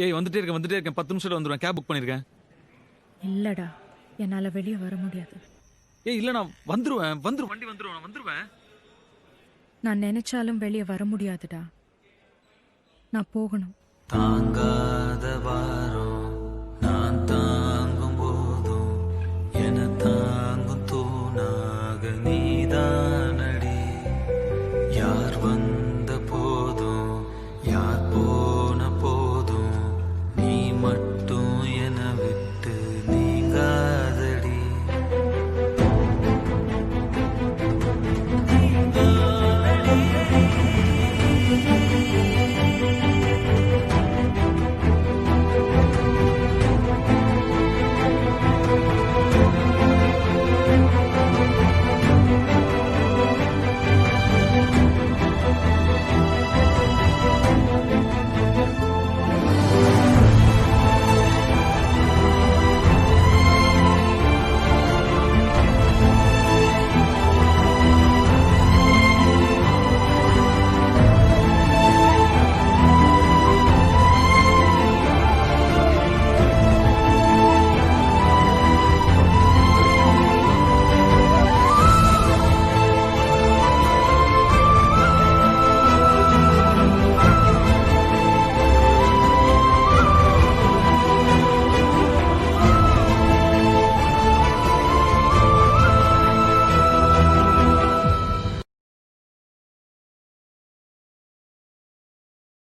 ஏய் வந்துட்டே இருக்கேன் 10 நிமிஷத்துல வந்துருவேன். கேப் புக் பண்ணிருக்கேன். இல்லடா, என்னால வெளியே வர முடியாது. ஏய் இல்ல நான் வந்துருவேன். வண்டி வந்துருவேன். நான் வந்துருவேன். நான் நினைச்சாலும் வெளியே வர முடியாதுடா. நான் போகணும். தாங்காத வாரோ